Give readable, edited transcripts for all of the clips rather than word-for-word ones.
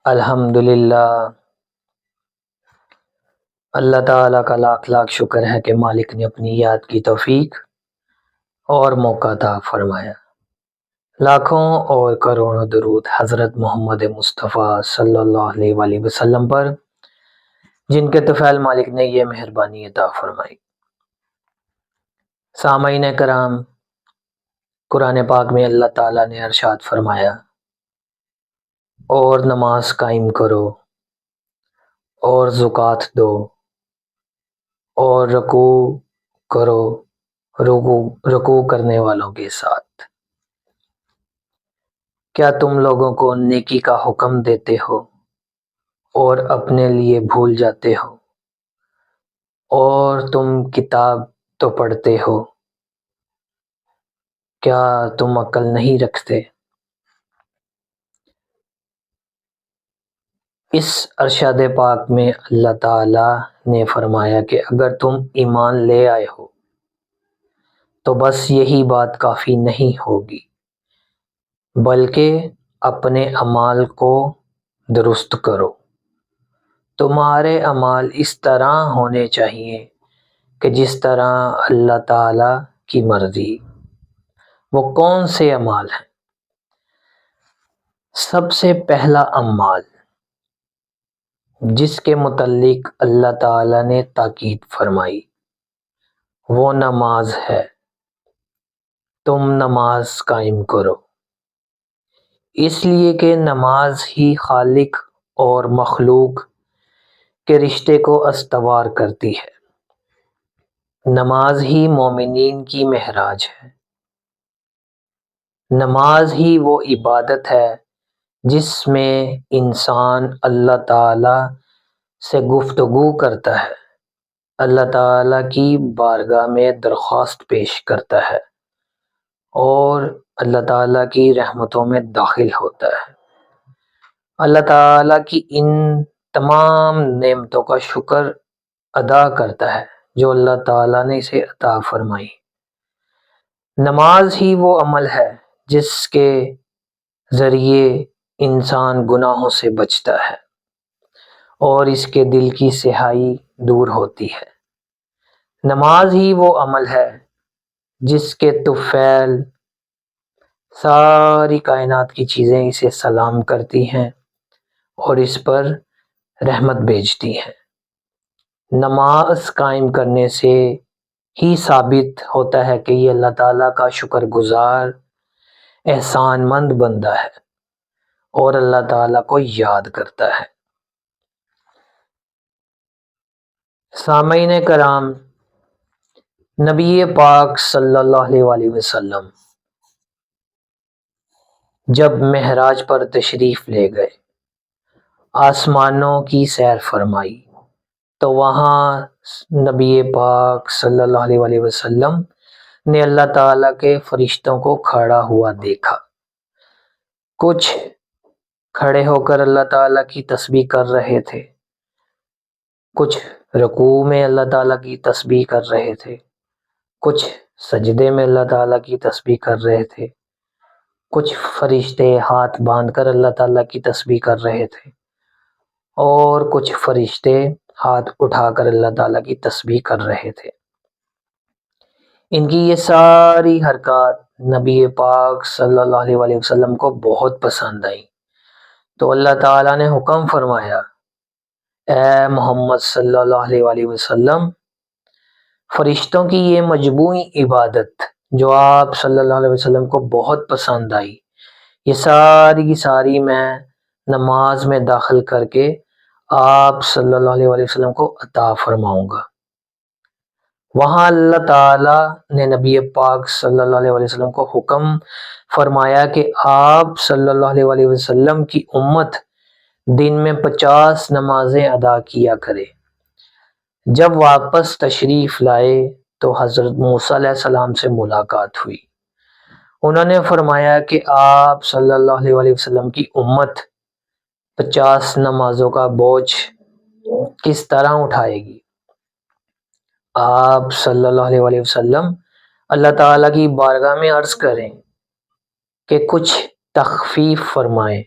الحمدللہ، اللہ تعالیٰ کا لاکھ لاکھ شکر ہے کہ مالک نے اپنی یاد کی توفیق اور موقع عطا فرمایا۔ لاکھوں اور کروڑوں درود حضرت محمد مصطفیٰ صلی اللہ علیہ وآلہ وسلم پر، جن کے طفیل مالک نے یہ مہربانی عطا فرمائی۔ سامعین کرام، قرآن پاک میں اللہ تعالیٰ نے ارشاد فرمایا، اور نماز قائم کرو اور زکوٰۃ دو اور رکوع کرو، رکوع کرنے والوں کے ساتھ۔ کیا تم لوگوں کو نیکی کا حکم دیتے ہو اور اپنے لیے بھول جاتے ہو، اور تم کتاب تو پڑھتے ہو، کیا تم عقل نہیں رکھتے؟ اس ارشاد پاک میں اللہ تعالیٰ نے فرمایا کہ اگر تم ایمان لے آئے ہو تو بس یہی بات کافی نہیں ہوگی، بلکہ اپنے اعمال کو درست کرو۔ تمہارے اعمال اس طرح ہونے چاہیے کہ جس طرح اللہ تعالیٰ کی مرضی۔ وہ کون سے اعمال ہیں؟ سب سے پہلا اعمال جس کے متعلق اللہ تعالیٰ نے تاکید فرمائی وہ نماز ہے۔ تم نماز قائم کرو، اس لیے کہ نماز ہی خالق اور مخلوق کے رشتے کو استوار کرتی ہے۔ نماز ہی مومنین کی معراج ہے۔ نماز ہی وہ عبادت ہے جس میں انسان اللہ تعالیٰ سے گفتگو کرتا ہے، اللہ تعالیٰ کی بارگاہ میں درخواست پیش کرتا ہے اور اللہ تعالیٰ کی رحمتوں میں داخل ہوتا ہے۔ اللہ تعالیٰ کی ان تمام نعمتوں کا شکر ادا کرتا ہے جو اللہ تعالیٰ نے اسے عطا فرمائی۔ نماز ہی وہ عمل ہے جس کے ذریعے انسان گناہوں سے بچتا ہے اور اس کے دل کی سیاہی دور ہوتی ہے۔ نماز ہی وہ عمل ہے جس کے طفیل ساری کائنات کی چیزیں اسے سلام کرتی ہیں اور اس پر رحمت بھیجتی ہیں۔ نماز قائم کرنے سے ہی ثابت ہوتا ہے کہ یہ اللہ تعالیٰ کا شکر گزار احسان مند بندہ ہے اور اللہ تعالیٰ کو یاد کرتا ہے۔ سامعین کرام، نبی پاک صلی اللہ علیہ وآلہ وسلم جب معراج پر تشریف لے گئے، آسمانوں کی سیر فرمائی، تو وہاں نبی پاک صلی اللہ علیہ وآلہ وسلم نے اللہ تعالیٰ کے فرشتوں کو کھڑا ہوا دیکھا۔ کچھ کھڑے ہو کر اللہ تعالیٰ کی تسبیح کر رہے تھے، کچھ رکوع میں اللہ تعالیٰ کی تسبیح کر رہے تھے، کچھ سجدے میں اللہ تعالیٰ کی تسبیح کر رہے تھے، کچھ فرشتے ہاتھ باندھ کر اللہ تعالیٰ کی تسبیح کر رہے تھے اور کچھ فرشتے ہاتھ اٹھا کر اللہ تعالیٰ کی تسبیح کر رہے تھے۔ ان کی یہ ساری حرکات نبی پاک صلی اللہ علیہ وآلہ وسلم کو بہت پسند آئیں، تو اللہ تعالیٰ نے حکم فرمایا، اے محمد صلی اللہ علیہ وآلہ وسلم، فرشتوں کی یہ مجموعی عبادت جو آپ صلی اللہ علیہ وسلم کو بہت پسند آئی، یہ ساری کی ساری میں نماز میں داخل کر کے آپ صلی اللہ علیہ وآلہ وسلم کو عطا فرماؤں گا۔ وہاں اللہ تعالیٰ نے نبی پاک صلی اللہ علیہ وسلم کو حکم فرمایا کہ آپ صلی اللہ علیہ وآلہ وسلم کی امت دن میں 50 نمازیں ادا کیا کرے۔ جب واپس تشریف لائے تو حضرت موسیٰ علیہ السلام سے ملاقات ہوئی۔ انہوں نے فرمایا کہ آپ صلی اللہ علیہ وآلہ وسلم کی امت 50 نمازوں کا بوجھ کس طرح اٹھائے گی؟ آپ صلی اللہ علیہ وآلہ وسلم اللہ تعالیٰ کی بارگاہ میں عرض کریں کہ کچھ تخفیف فرمائیں،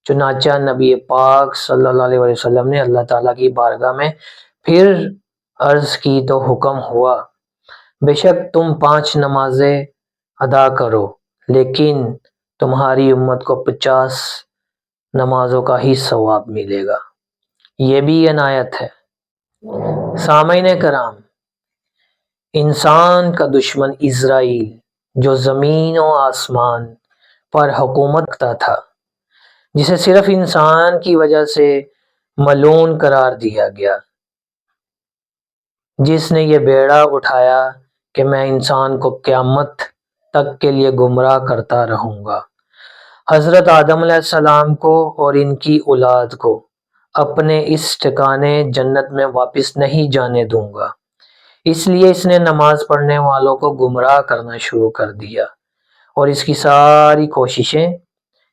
چنانچہ نبی پاک صلی اللہ علیہ وسلم نے اللہ تعالیٰ کی بارگاہ میں پھر عرض کی تو حکم ہوا، بے شک تم 5 نمازیں ادا کرو، لیکن تمہاری امت کو 50 نمازوں کا ہی ثواب ملے گا۔ یہ بھی عنایت ہے۔ سامعین کرام، انسان کا دشمن اسرائیل جو زمین و آسمان پر حکومت کرتا تھا، جسے صرف انسان کی وجہ سے ملعون قرار دیا گیا، جس نے یہ بیڑا اٹھایا کہ میں انسان کو قیامت تک کے لیے گمراہ کرتا رہوں گا، حضرت آدم علیہ السلام کو اور ان کی اولاد کو اپنے اس ٹھکانے جنت میں واپس نہیں جانے دوں گا، اس لیے اس نے نماز پڑھنے والوں کو گمراہ کرنا شروع کر دیا، اور اس کی ساری کوششیں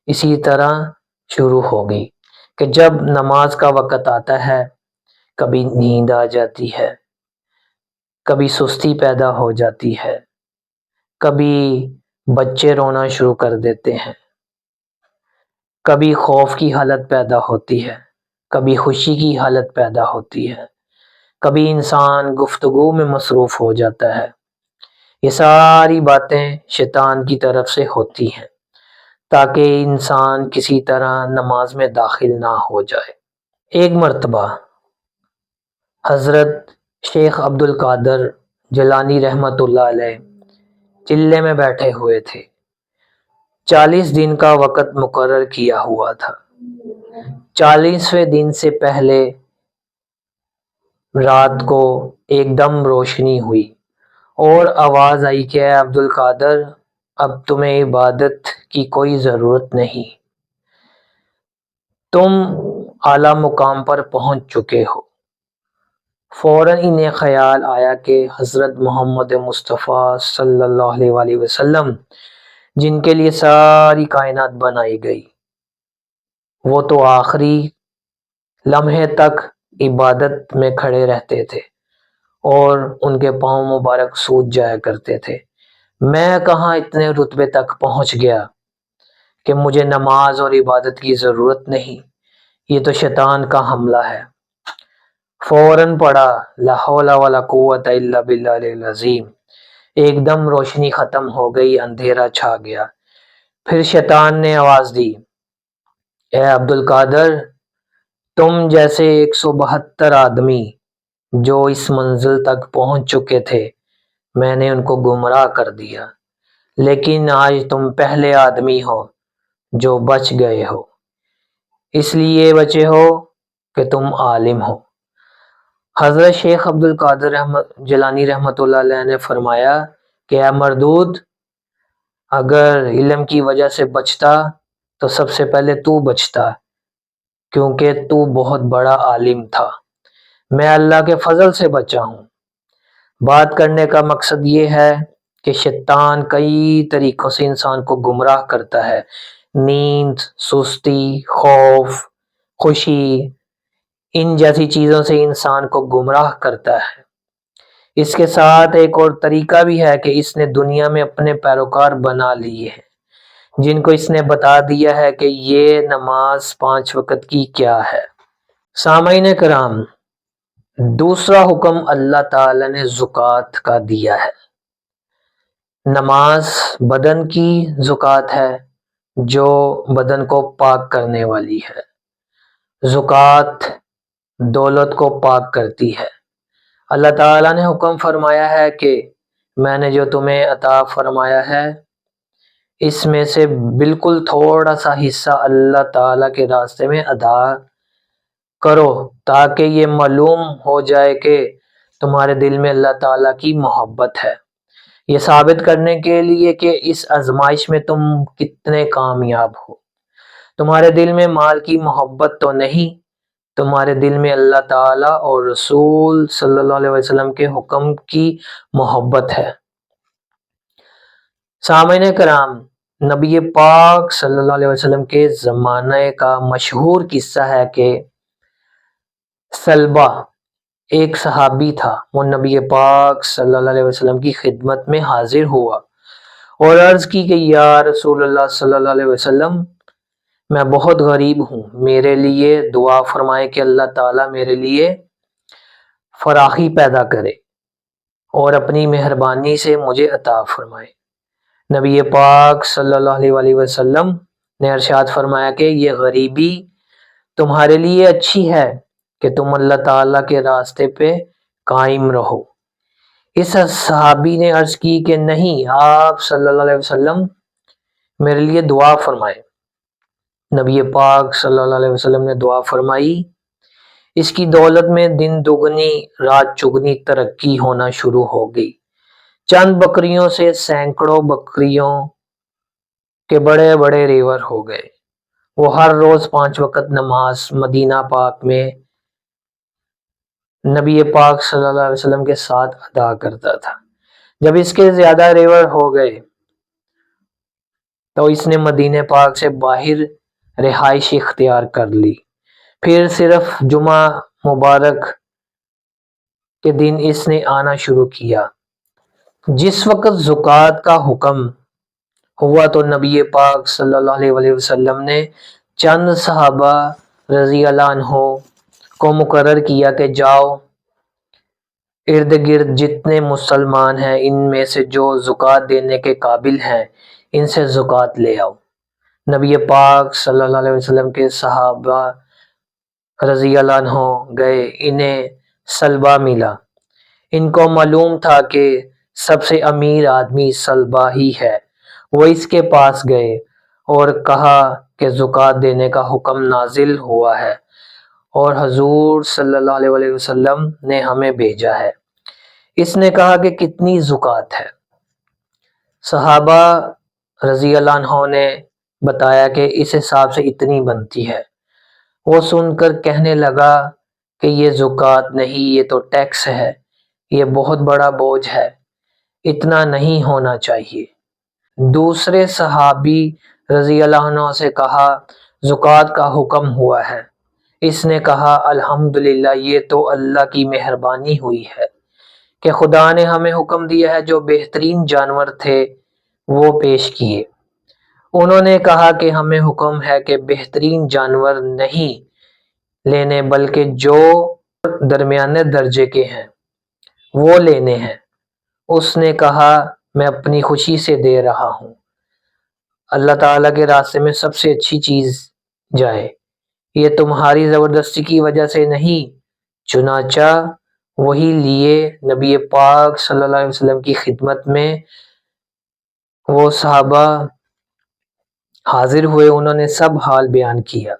اسی طرح شروع ہو گئی کہ جب نماز کا وقت آتا ہے کبھی نیند آ جاتی ہے، کبھی سستی پیدا ہو جاتی ہے، کبھی بچے رونا شروع کر دیتے ہیں، کبھی خوف کی حالت پیدا ہوتی ہے، کبھی خوشی کی حالت پیدا ہوتی ہے، کبھی انسان گفتگو میں مصروف ہو جاتا ہے۔ یہ ساری باتیں شیطان کی طرف سے ہوتی ہیں تاکہ انسان کسی طرح نماز میں داخل نہ ہو جائے۔ ایک مرتبہ حضرت شیخ عبد القادر جیلانی رحمۃ اللہ علیہ چلے میں بیٹھے ہوئے تھے۔ 40 دن کا وقت مقرر کیا ہوا تھا۔ 40ویں دن سے پہلے رات کو ایک دم روشنی ہوئی اور آواز آئی کہ اے عبد القادر، اب تمہیں عبادت کی کوئی ضرورت نہیں، تم اعلیٰ مقام پر پہنچ چکے ہو۔ فوراً انہیں خیال آیا کہ حضرت محمد مصطفیٰ صلی اللہ علیہ وآلہ وسلم جن کے لیے ساری کائنات بنائی گئی، وہ تو آخری لمحے تک عبادت میں کھڑے رہتے تھے اور ان کے پاؤں مبارک سوج جایا کرتے تھے، میں کہاں اتنے رتبے تک پہنچ گیا کہ مجھے نماز اور عبادت کی ضرورت نہیں، یہ تو شیطان کا حملہ ہے۔ فوراً پڑھا لا حول ولا قوت الا باللہ العظیم، ایک دم روشنی ختم ہو گئی، اندھیرا چھا گیا۔ پھر شیطان نے آواز دی، اے عبد القادر، تم جیسے 172 آدمی جو اس منزل تک پہنچ چکے تھے، میں نے ان کو گمراہ کر دیا، لیکن آج تم پہلے آدمی ہو جو بچ گئے ہو، اس لیے بچے ہو کہ تم عالم ہو۔ حضرت شیخ عبد القادر جیلانی رحمۃ اللہ علیہ نے فرمایا کہ اے مردود، اگر علم کی وجہ سے بچتا تو سب سے پہلے تو بچتا، کیونکہ تو بہت بڑا عالم تھا، میں اللہ کے فضل سے بچا ہوں۔ بات کرنے کا مقصد یہ ہے کہ شیطان کئی طریقوں سے انسان کو گمراہ کرتا ہے، نیند، سستی، خوف، خوشی، ان جیسی چیزوں سے انسان کو گمراہ کرتا ہے۔ اس کے ساتھ ایک اور طریقہ بھی ہے کہ اس نے دنیا میں اپنے پیروکار بنا لیے ہیں، جن کو اس نے بتا دیا ہے کہ یہ نماز 5 وقت کی کیا ہے۔ سامعین کرام، دوسرا حکم اللہ تعالی نے زکوٰۃ کا دیا ہے۔ نماز بدن کی زکوٰۃ ہے جو بدن کو پاک کرنے والی ہے، زکوٰۃ دولت کو پاک کرتی ہے۔ اللہ تعالیٰ نے حکم فرمایا ہے کہ میں نے جو تمہیں عطا فرمایا ہے اس میں سے بالکل تھوڑا سا حصہ اللہ تعالیٰ کے راستے میں ادا کرو، تاکہ یہ معلوم ہو جائے کہ تمہارے دل میں اللہ تعالیٰ کی محبت ہے، یہ ثابت کرنے کے لیے کہ اس آزمائش میں تم کتنے کامیاب ہو۔ تمہارے دل میں مال کی محبت تو نہیں، تمہارے دل میں اللہ تعالیٰ اور رسول صلی اللہ علیہ وسلم کے حکم کی محبت ہے۔ سامعین کرام، نبی پاک صلی اللہ علیہ وسلم کے زمانے کا مشہور قصہ ہے کہ سلبہ ایک صحابی تھا، وہ نبی پاک صلی اللہ علیہ وسلم کی خدمت میں حاضر ہوا اور عرض کی کہ یا رسول اللہ صلی اللہ علیہ وسلم، میں بہت غریب ہوں، میرے لیے دعا فرمائے کہ اللہ تعالیٰ میرے لیے فراخی پیدا کرے اور اپنی مہربانی سے مجھے عطا فرمائے۔ نبی پاک صلی اللہ علیہ وسلم نے ارشاد فرمایا کہ یہ غریبی تمہارے لیے اچھی ہے کہ تم اللہ تعالیٰ کے راستے پہ قائم رہو۔ اس صحابی نے عرض کی کہ نہیں، آپ صلی اللہ علیہ وسلم میرے لیے دعا فرمائے۔ نبی پاک صلی اللہ علیہ وسلم نے دعا فرمائی، اس کی دولت میں دن دگنی رات چگنی ترقی ہونا شروع ہو گئی۔ چند بکریوں سے سینکڑوں بکریوں کے بڑے بڑے ریور ہو گئے۔ وہ ہر روز 5 وقت نماز مدینہ پاک میں نبی پاک صلی اللہ علیہ وسلم کے ساتھ ادا کرتا تھا۔ جب اس کے زیادہ ریور ہو گئے تو اس نے مدینہ پاک سے باہر رہائش اختیار کر لی۔ پھر صرف جمعہ مبارک کے دن اس نے آنا شروع کیا۔ جس وقت زکوٰۃ کا حکم ہوا تو نبی پاک صلی اللہ علیہ وسلم نے چند صحابہ رضی اللہ عنہ کو مقرر کیا کہ جاؤ، ارد گرد جتنے مسلمان ہیں ان میں سے جو زکوٰۃ دینے کے قابل ہیں ان سے زکوٰۃ لے آؤ۔ نبی پاک صلی اللہ علیہ وسلم کے صحابہ رضی اللہ عنہ گئے، انہیں سلبہ ملا۔ ان کو معلوم تھا کہ سب سے امیر آدمی سلبہ ہی ہے۔ وہ اس کے پاس گئے اور کہا کہ زکوٰۃ دینے کا حکم نازل ہوا ہے اور حضور صلی اللہ علیہ وسلم نے ہمیں بھیجا ہے۔ اس نے کہا کہ کتنی زکوٰۃ ہے؟ صحابہ رضی اللہ عنہ نے بتایا کہ اس حساب سے اتنی بنتی ہے۔ وہ سن کر کہنے لگا کہ یہ زکوٰۃ نہیں، یہ تو ٹیکس ہے، یہ بہت بڑا بوجھ ہے، اتنا نہیں ہونا چاہیے۔ دوسرے صحابی رضی اللہ عنہ سے کہا زکوٰۃ کا حکم ہوا ہے۔ اس نے کہا الحمدللہ، یہ تو اللہ کی مہربانی ہوئی ہے کہ خدا نے ہمیں حکم دیا ہے، جو بہترین جانور تھے وہ پیش کیے۔ انہوں نے کہا کہ ہمیں حکم ہے کہ بہترین جانور نہیں لینے بلکہ جو درمیانے درجے کے ہیں وہ لینے ہیں۔ اس نے کہا میں اپنی خوشی سے دے رہا ہوں، اللہ تعالیٰ کے راستے میں سب سے اچھی چیز جائے، یہ تمہاری زبردستی کی وجہ سے نہیں۔ چنانچہ وہی لیے نبی پاک صلی اللہ علیہ وسلم کی خدمت میں وہ صحابہ حاضر ہوئے، انہوں نے سب حال بیان کیا۔